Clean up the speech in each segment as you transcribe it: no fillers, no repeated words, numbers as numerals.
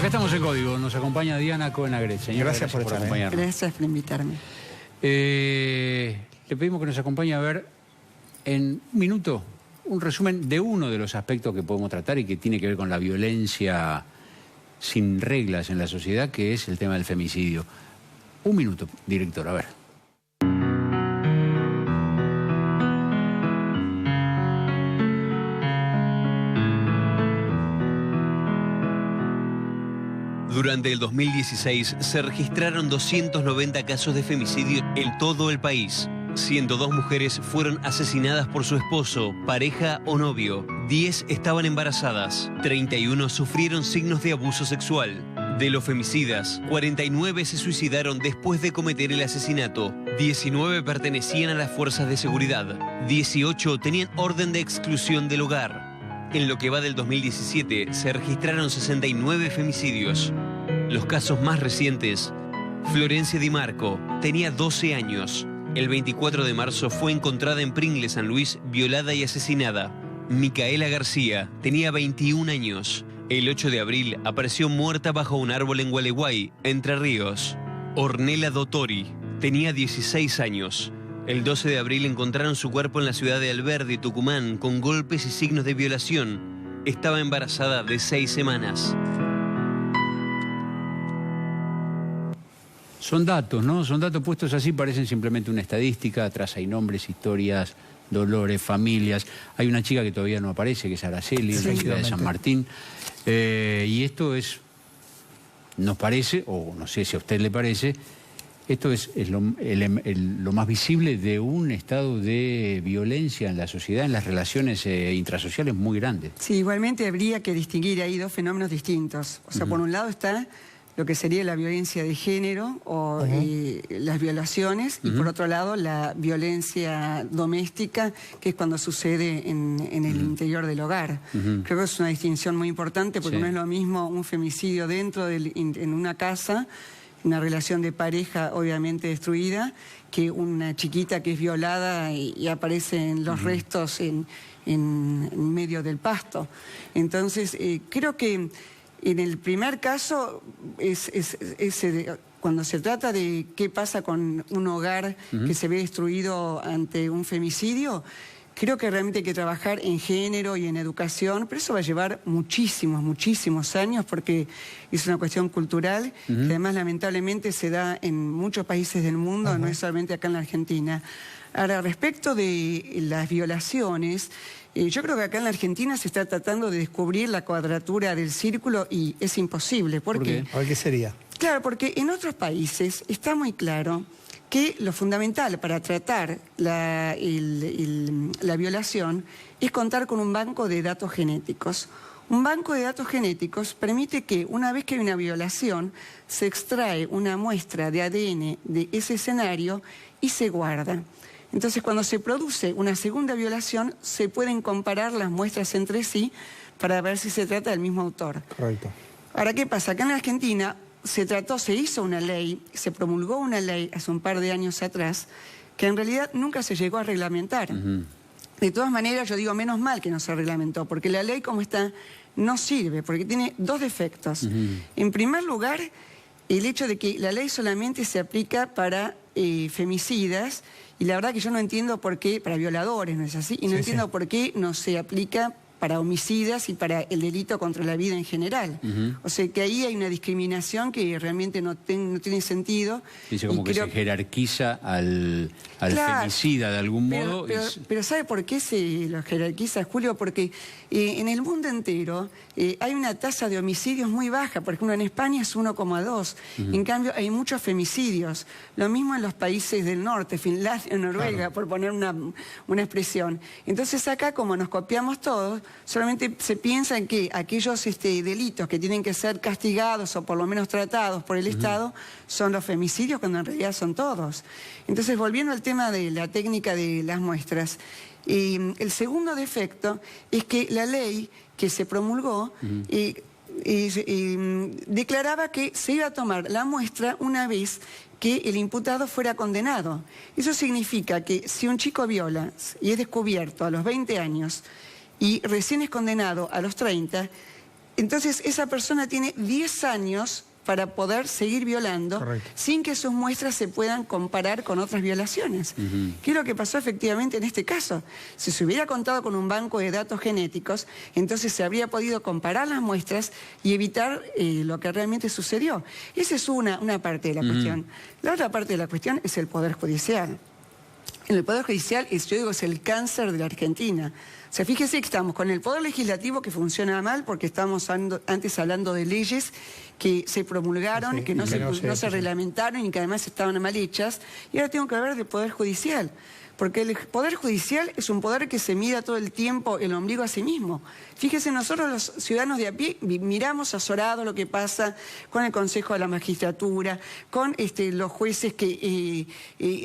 Acá estamos en Código, nos acompaña Diana Cohen-Agret. Señora, gracias por acompañarnos. Gracias por invitarme. Le pedimos que nos acompañe a ver en un minuto un resumen de uno de los aspectos que podemos tratar y que tiene que ver con la violencia sin reglas en la sociedad, que es el tema del femicidio. Un minuto, director, a ver. Durante el 2016 se registraron 290 casos de femicidio en todo el país. 102 mujeres fueron asesinadas por su esposo, pareja o novio. 10 estaban embarazadas. 31 sufrieron signos de abuso sexual. De los femicidas, 49 se suicidaron después de cometer el asesinato. 19 pertenecían a las fuerzas de seguridad. 18 tenían orden de exclusión del hogar. En lo que va del 2017 se registraron 69 femicidios. Los casos más recientes: Florencia Di Marco tenía 12 años. El 24 de marzo fue encontrada en Pringles, San Luis, violada y asesinada. Micaela García tenía 21 años. El 8 de abril apareció muerta bajo un árbol en Gualeguay, Entre Ríos. Ornella Dottori tenía 16 años. El 12 de abril encontraron su cuerpo en la ciudad de Alberdi, Tucumán, con golpes y signos de violación. Estaba embarazada de 6 semanas. Son datos, ¿no? Son datos puestos así, parecen simplemente una estadística. Atrás hay nombres, historias, dolores, familias. Hay una chica que todavía no aparece, que es Araceli, en la ciudad de San Martín. Y esto es, nos parece, o no sé si a usted le parece, esto es lo más visible de un estado de violencia en la sociedad, en las relaciones intrasociales muy grandes. Sí, igualmente habría que distinguir ahí dos fenómenos distintos. O sea, por un lado está lo que sería la violencia de género o las violaciones, y por otro lado la violencia doméstica, que es cuando sucede en el interior del hogar. Creo que es una distinción muy importante, porque no es lo mismo un femicidio dentro en una casa, una relación de pareja obviamente destruida, que una chiquita que es violada y aparecen los restos en medio del pasto. Entonces, creo que en el primer caso, cuando se trata de qué pasa con un hogar que se ve destruido ante un femicidio, creo que realmente hay que trabajar en género y en educación, pero eso va a llevar muchísimos años, porque es una cuestión cultural, que además lamentablemente se da en muchos países del mundo, no es solamente acá en la Argentina. Ahora, respecto de las violaciones, yo creo que acá en la Argentina se está tratando de descubrir la cuadratura del círculo y es imposible. ¿Por qué? A ver, ¿qué sería? Claro, porque en otros países está muy claro que lo fundamental para tratar la violación es contar con un banco de datos genéticos. Un banco de datos genéticos permite que una vez que hay una violación se extrae una muestra de ADN de ese escenario y se guarda. Entonces, cuando se produce una segunda violación, se pueden comparar las muestras entre sí para ver si se trata del mismo autor. Correcto. Ahora, ¿qué pasa? Acá en la Argentina se hizo una ley, se promulgó una ley hace un par de años atrás, que en realidad nunca se llegó a reglamentar. De todas maneras, yo digo, menos mal que no se reglamentó, porque la ley como está no sirve, porque tiene dos defectos. En primer lugar, el hecho de que la ley solamente se aplica para femicidas, y la verdad que yo no entiendo por qué, para violadores, ¿no es así? Y no entiendo por qué no se aplica para homicidas y para el delito contra la vida en general. O sea que ahí hay una discriminación que realmente no tiene sentido. Dice como que se jerarquiza al femicida de algún modo. Pero ¿sabe por qué se lo jerarquiza, Julio? Porque en el mundo entero hay una tasa de homicidios muy baja. Por ejemplo, en España es 1,2. En cambio, hay muchos femicidios. Lo mismo en los países del norte, Finlandia, Noruega, por poner una expresión. Entonces acá, como nos copiamos todos, solamente se piensa en que aquellos delitos que tienen que ser castigados o por lo menos tratados por el Estado son los femicidios, cuando en realidad son todos. Entonces, volviendo al tema de la técnica de las muestras, el segundo defecto es que la ley que se promulgó declaraba que se iba a tomar la muestra una vez que el imputado fuera condenado. Eso significa que si un chico viola y es descubierto a los 20 años y recién es condenado a los 30, Entonces esa persona tiene 10 años para poder seguir violando. Correcto. Sin que sus muestras se puedan comparar con otras violaciones. ¿Qué es lo que pasó efectivamente en este caso? Si se hubiera contado con un banco de datos genéticos, entonces se habría podido comparar las muestras y evitar lo que realmente sucedió. Esa es una parte de la cuestión. La otra parte de la cuestión es el Poder Judicial. En el Poder Judicial, yo digo, es el cáncer de la Argentina. O sea, fíjese que estamos con el Poder Legislativo que funciona mal porque estábamos antes hablando de leyes que se promulgaron, que no se reglamentaron y que además estaban mal hechas. Y ahora tengo que hablar del Poder Judicial. Porque el Poder Judicial es un poder que se mira todo el tiempo el ombligo a sí mismo. Fíjese, nosotros los ciudadanos de a pie miramos azorado lo que pasa con el Consejo de la Magistratura, con los jueces que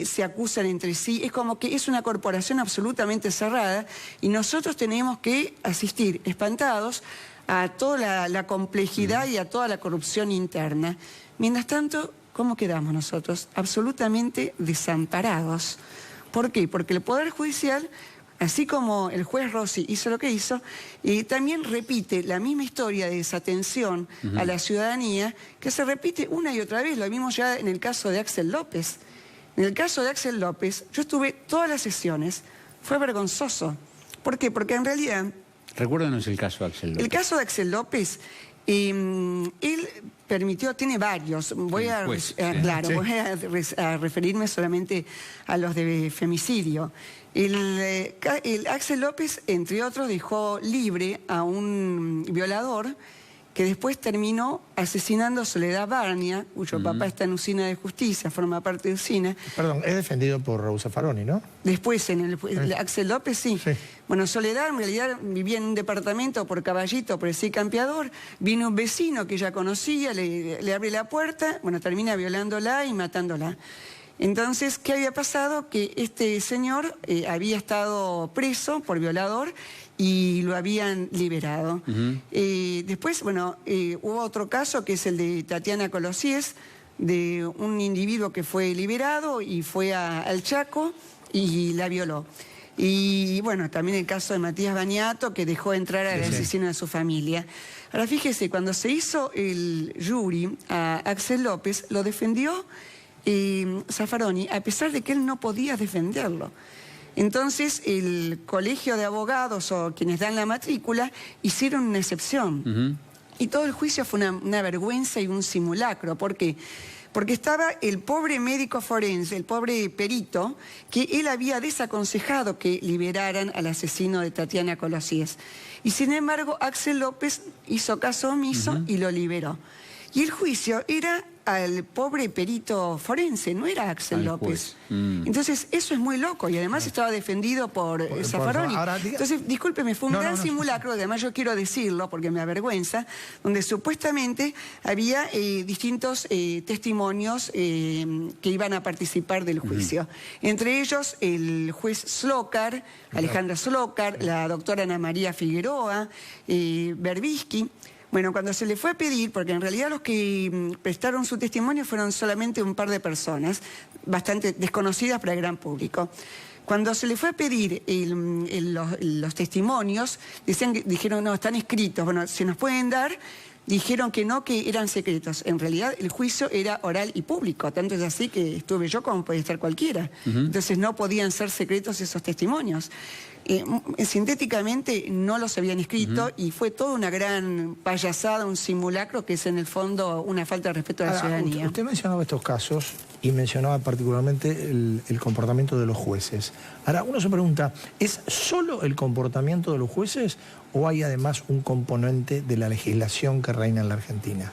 se acusan entre sí. Es como que es una corporación absolutamente cerrada y nosotros tenemos que asistir espantados a toda la complejidad y a toda la corrupción interna. Mientras tanto, ¿cómo quedamos nosotros? Absolutamente desamparados. ¿Por qué? Porque el Poder Judicial, así como el juez Rossi hizo lo que hizo, también repite la misma historia de desatención a la ciudadanía, que se repite una y otra vez. Lo vimos ya en el caso de Axel López. En el caso de Axel López, yo estuve todas las sesiones, fue vergonzoso. ¿Por qué? Porque en realidad... Recuérdanos el caso de Axel López. El caso de Axel López... él permitió, tiene varios, voy a referirme solamente a los de femicidio. El Axel López, entre otros, dejó libre a un violador que después terminó asesinando a Soledad Barnia, cuyo papá está en Usina de Justicia, forma parte de Usina. Perdón, es defendido por Raúl Zaffaroni, ¿no? Después, en el Axel López, sí. Bueno, Soledad en realidad vivía en un departamento por Caballito, por el Sí Campeador. Vino un vecino que ella conocía, le abre la puerta, bueno, termina violándola y matándola. Entonces, ¿qué había pasado? Que este señor había estado preso por violador y lo habían liberado. Después, bueno, hubo otro caso que es el de Tatiana Colosies, de un individuo que fue liberado y fue al Chaco y la violó. Y bueno, también el caso de Matías Baniato, que dejó entrar al asesino de su familia. Ahora fíjese, cuando se hizo el jury a Axel López, lo defendió Zaffaroni, a pesar de que él no podía defenderlo. Entonces, el colegio de abogados o quienes dan la matrícula hicieron una excepción. Y todo el juicio fue una vergüenza y un simulacro. ¿Por qué? Porque estaba el pobre médico forense, el pobre perito, que él había desaconsejado que liberaran al asesino de Tatiana Colosies. Y sin embargo, Axel López hizo caso omiso y lo liberó. Y el juicio era al pobre perito forense, no era Axel López. Entonces, eso es muy loco y además estaba defendido por Zaffaroni. Entonces, discúlpeme, fue un gran simulacro, además yo quiero decirlo porque me avergüenza, donde supuestamente había distintos testimonios que iban a participar del juicio. Entre ellos, el juez Slokar, Alejandra Slokar, la doctora Ana María Figueroa, Berbisky. Bueno, cuando se le fue a pedir, porque en realidad los que prestaron su testimonio fueron solamente un par de personas, bastante desconocidas para el gran público. Cuando se le fue a pedir los testimonios, dijeron, no, están escritos, bueno, se nos pueden dar. Dijeron que no, que eran secretos. En realidad el juicio era oral y público, tanto es así que estuve yo como podía estar cualquiera. Entonces no podían ser secretos esos testimonios. Sintéticamente no los habían escrito y fue toda una gran payasada, un simulacro que es en el fondo una falta de respeto a la ciudadanía. Usted mencionaba estos casos y mencionaba particularmente el comportamiento de los jueces. Ahora, uno se pregunta, ¿es solo el comportamiento de los jueces o hay además un componente de la legislación que reina en la Argentina?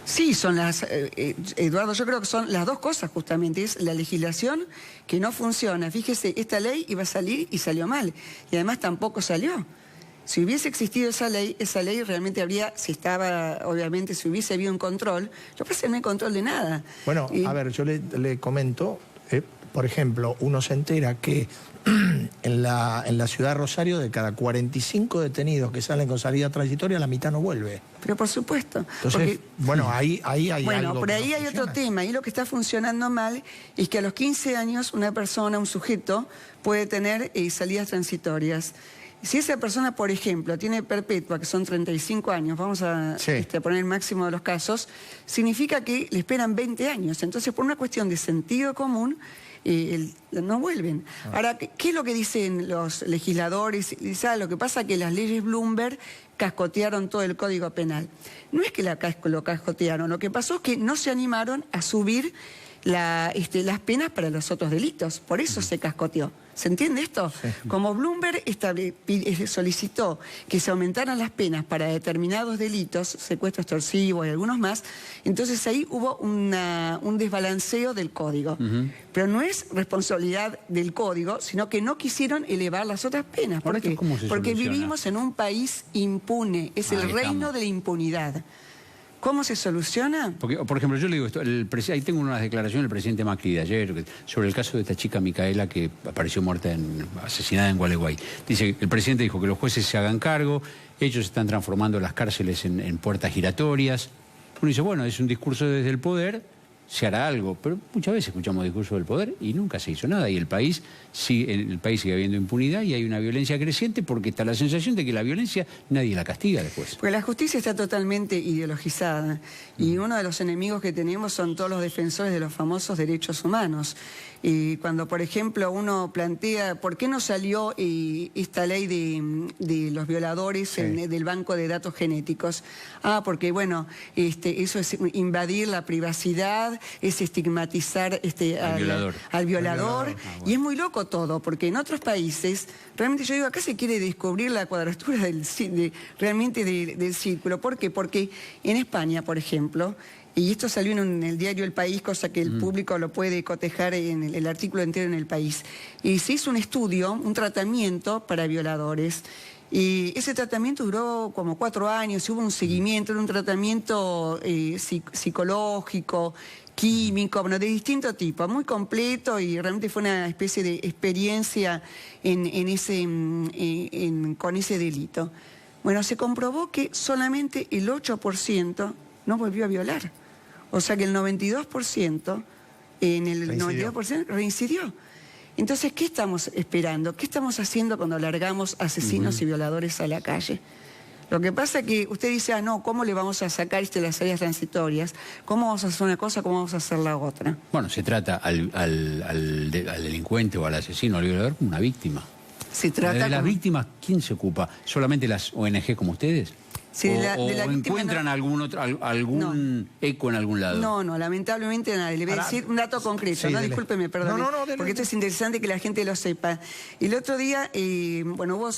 Sí, son las, Eduardo, yo creo que son las dos cosas justamente. Es la legislación que no funciona. Fíjese, esta ley iba a salir y salió mal. Y además tampoco salió. Si hubiese existido esa ley realmente habría, obviamente, si hubiese habido un control, lo que pasa es que no hay control de nada. Bueno, a ver, yo le comento, por ejemplo, uno se entera que en la ciudad de Rosario, de cada 45 detenidos que salen con salida transitoria, la mitad no vuelve. Pero por supuesto. Entonces, porque, bueno, ahí hay algo. Bueno, por ahí hay otro tema. Y lo que está funcionando mal es que a los 15 años una persona, un sujeto, puede tener salidas transitorias. Si esa persona, por ejemplo, tiene perpetua, que son 35 años, vamos a poner el máximo de los casos, significa que le esperan 20 años. Entonces, por una cuestión de sentido común, no vuelven. Ahora, ¿qué es lo que dicen los legisladores? Lo que pasa es que las leyes Bloomberg cascotearon todo el Código Penal. No es que lo cascotearon, lo que pasó es que no se animaron a subir las penas para los otros delitos. Por eso se cascoteó. ¿Se entiende esto? Sí. Como Bloomberg solicitó que se aumentaran las penas para determinados delitos, secuestro extorsivo y algunos más, entonces ahí hubo un desbalanceo del código. Pero no es responsabilidad del código, sino que no quisieron elevar las otras penas. ¿Por qué? Porque vivimos en un país impune, es el reino de la impunidad. ¿Cómo se soluciona? Porque, por ejemplo, yo le digo esto, ahí tengo unas declaraciones del presidente Macri de ayer sobre el caso de esta chica Micaela que apareció muerta, asesinada en Gualeguay. Dice, el presidente dijo que los jueces se hagan cargo, ellos están transformando las cárceles en puertas giratorias. Uno dice, bueno, es un discurso desde el poder, se hará algo, pero muchas veces escuchamos discursos del poder y nunca se hizo nada, y el país sigue habiendo impunidad y hay una violencia creciente porque está la sensación de que la violencia nadie la castiga después. Porque la justicia está totalmente ideologizada y uno de los enemigos que tenemos son todos los defensores de los famosos derechos humanos. Y cuando, por ejemplo, uno plantea ¿por qué no salió esta ley de los violadores del banco de datos genéticos? Porque, bueno, eso es invadir la privacidad, es estigmatizar al violador. Y es muy loco todo, porque en otros países, realmente yo digo, acá se quiere descubrir la cuadratura del círculo. ¿Por qué? Porque en España, por ejemplo, y esto salió en el diario El País, cosa que el público lo puede cotejar en el artículo entero en El País. Y se hizo un estudio, un tratamiento para violadores. Y ese tratamiento duró como 4 años, hubo un seguimiento, era un tratamiento psicológico, químico, bueno, de distinto tipo, muy completo, y realmente fue una especie de experiencia con ese delito. Bueno, se comprobó que solamente el 8% no volvió a violar. O sea que el 92%, reincidió. Entonces, ¿qué estamos esperando? ¿Qué estamos haciendo cuando largamos asesinos y violadores a la calle? Lo que pasa es que usted dice, no, ¿cómo le vamos a sacar las áreas transitorias? ¿Cómo vamos a hacer una cosa, cómo vamos a hacer la otra? Bueno, se trata al delincuente o al asesino, al violador, como una víctima. Se trata de las víctimas, ¿quién se ocupa? ¿Solamente las ONG como ustedes? Sí, ¿O encuentran algún eco en algún lado? No, lamentablemente nadie. Le voy a decir un dato concreto, discúlpeme, perdón, porque esto es interesante que la gente lo sepa. El otro día, hubo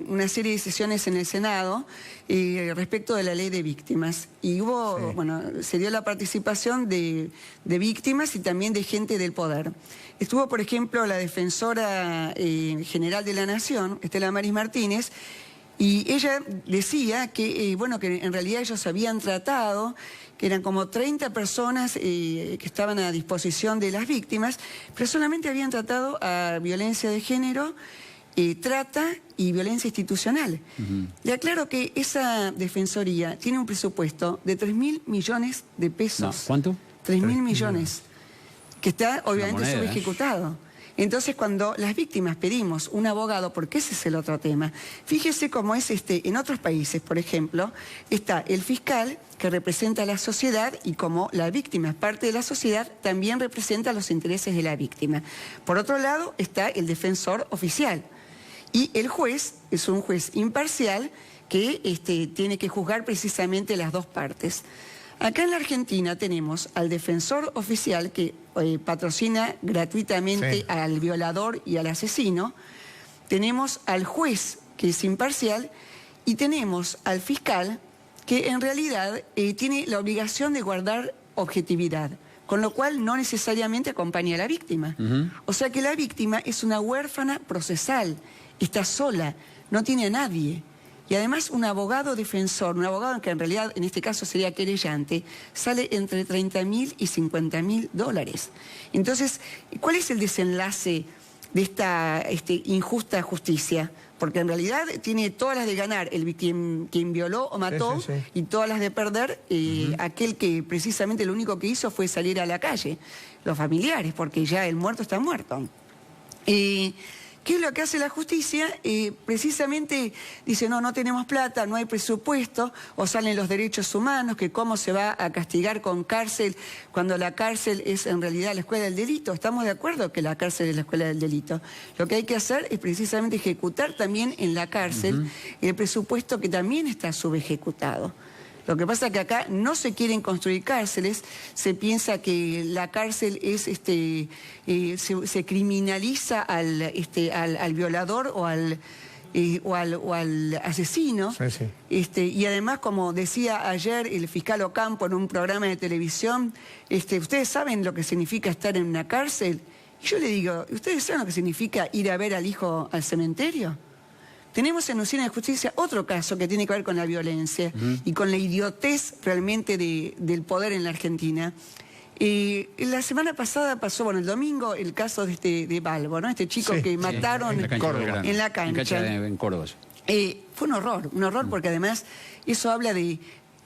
una serie de sesiones en el Senado respecto de la ley de víctimas. Y se dio la participación de víctimas y también de gente del poder. Estuvo, por ejemplo, la defensora general de la Nación, Estela Maris Martínez, y ella decía que, que en realidad ellos habían tratado, que eran como 30 personas que estaban a disposición de las víctimas, pero solamente habían tratado a violencia de género, trata y violencia institucional. Le aclaro que esa defensoría tiene un presupuesto de 3.000 millones de pesos. No, ¿cuánto? 3.000 millones, que está obviamente subejecutado. Entonces, cuando las víctimas pedimos un abogado, porque ese es el otro tema, fíjese cómo es en otros países, por ejemplo, está el fiscal que representa a la sociedad y como la víctima es parte de la sociedad, también representa los intereses de la víctima. Por otro lado, está el defensor oficial y el juez es un juez imparcial que tiene que juzgar precisamente las dos partes. Acá en la Argentina tenemos al defensor oficial que patrocina gratuitamente al violador y al asesino, tenemos al juez que es imparcial y tenemos al fiscal que en realidad tiene la obligación de guardar objetividad, con lo cual no necesariamente acompaña a la víctima. O sea que la víctima es una huérfana procesal, está sola, no tiene a nadie. Y además un abogado defensor, un abogado que en realidad en este caso sería querellante, sale entre $30.000 y $50.000. Entonces, ¿cuál es el desenlace de esta injusta justicia? Porque en realidad tiene todas las de ganar quien violó o mató y todas las de perder aquel que precisamente lo único que hizo fue salir a la calle, los familiares, porque ya el muerto está muerto. ¿Qué es lo que hace la justicia? Precisamente dice, no tenemos plata, no hay presupuesto, o salen los derechos humanos, que cómo se va a castigar con cárcel cuando la cárcel es en realidad la escuela del delito. Estamos de acuerdo que la cárcel es la escuela del delito. Lo que hay que hacer es precisamente ejecutar también en la cárcel el presupuesto que también está subejecutado. Lo que pasa es que acá no se quieren construir cárceles, se piensa que la cárcel es se criminaliza al violador o al asesino. Sí, sí. Y además, como decía ayer el fiscal Ocampo en un programa de televisión, ¿ustedes saben lo que significa estar en una cárcel? Y yo le digo, ¿ustedes saben lo que significa ir a ver al hijo al cementerio? Tenemos en Usina de Justicia otro caso que tiene que ver con la violencia y con la idiotez realmente del poder en la Argentina. La semana pasada pasó, el domingo, el caso de Balbo, ¿no? Este chico que mataron en la cancha. En Córdoba. Fue un horror porque además eso habla de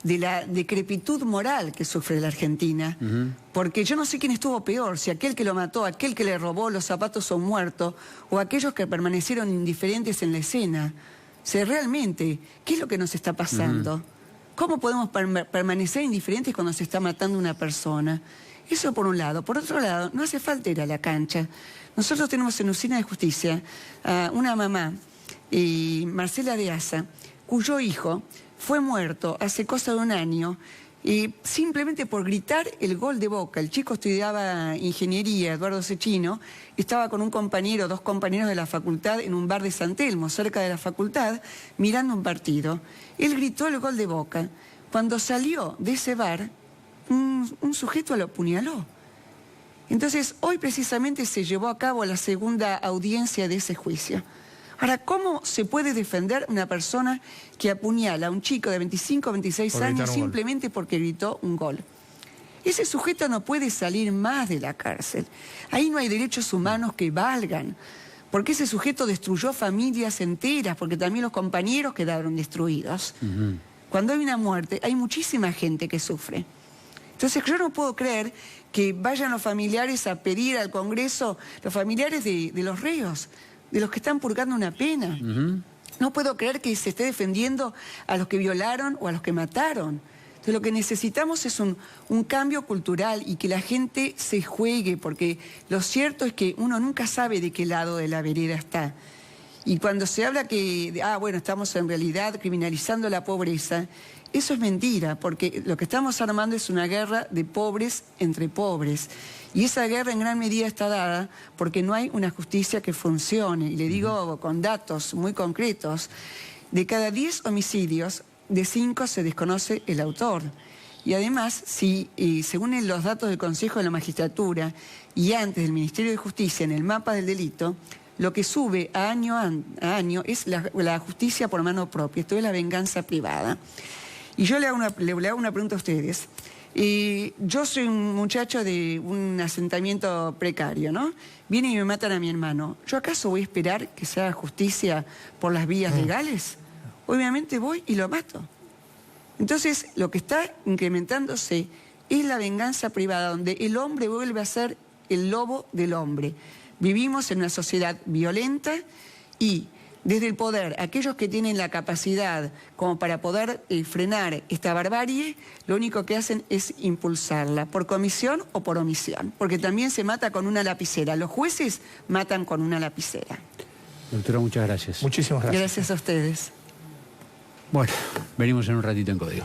la decrepitud moral que sufre la Argentina, porque yo no sé quién estuvo peor, si aquel que lo mató, aquel que le robó los zapatos son muertos, o aquellos que permanecieron indiferentes en la escena. O sea, realmente, ¿qué es lo que nos está pasando? ¿Cómo podemos permanecer indiferentes cuando se está matando una persona? Eso por un lado. Por otro lado, no hace falta ir a la cancha. Nosotros tenemos en Usina de Justicia a una mamá, Marcela de Asa, cuyo hijo fue muerto hace cosa de un año simplemente por gritar el gol de Boca. El chico estudiaba ingeniería, Eduardo Cecchino, estaba con dos compañeros de la facultad en un bar de San Telmo, cerca de la facultad, mirando un partido. Él gritó el gol de Boca. Cuando salió de ese bar, un sujeto lo apuñaló. Entonces, hoy precisamente se llevó a cabo la segunda audiencia de ese juicio. Ahora, ¿cómo se puede defender una persona que apuñala a un chico de 25 o 26 años simplemente porque gritó un gol? Ese sujeto no puede salir más de la cárcel. Ahí no hay derechos humanos que valgan, porque ese sujeto destruyó familias enteras, porque también los compañeros quedaron destruidos. Cuando hay una muerte, hay muchísima gente que sufre. Entonces yo no puedo creer que vayan los familiares a pedir al Congreso, los familiares de los reos, de los que están purgando una pena. No puedo creer que se esté defendiendo a los que violaron o a los que mataron. Entonces lo que necesitamos es un cambio cultural y que la gente se juegue, porque lo cierto es que uno nunca sabe de qué lado de la vereda está. Y cuando se habla que, estamos en realidad criminalizando la pobreza, eso es mentira, porque lo que estamos armando es una guerra de pobres entre pobres. Y esa guerra en gran medida está dada porque no hay una justicia que funcione. Y le digo con datos muy concretos, de cada 10 homicidios, de 5 se desconoce el autor. Y además, según los datos del Consejo de la Magistratura y antes del Ministerio de Justicia en el mapa del delito, lo que sube año a año es la justicia por mano propia, esto es la venganza privada. Y yo le hago una pregunta a ustedes. Yo soy un muchacho de un asentamiento precario, ¿no? Vienen y me matan a mi hermano. ¿Yo acaso voy a esperar que se haga justicia por las vías legales? Obviamente voy y lo mato. Entonces, lo que está incrementándose es la venganza privada, donde el hombre vuelve a ser el lobo del hombre. Vivimos en una sociedad violenta y desde el poder, aquellos que tienen la capacidad como para poder frenar esta barbarie, lo único que hacen es impulsarla, por comisión o por omisión, porque también se mata con una lapicera. Los jueces matan con una lapicera. Doctora, muchas gracias. Muchísimas gracias. Gracias a ustedes. Bueno, venimos en un ratito en Código.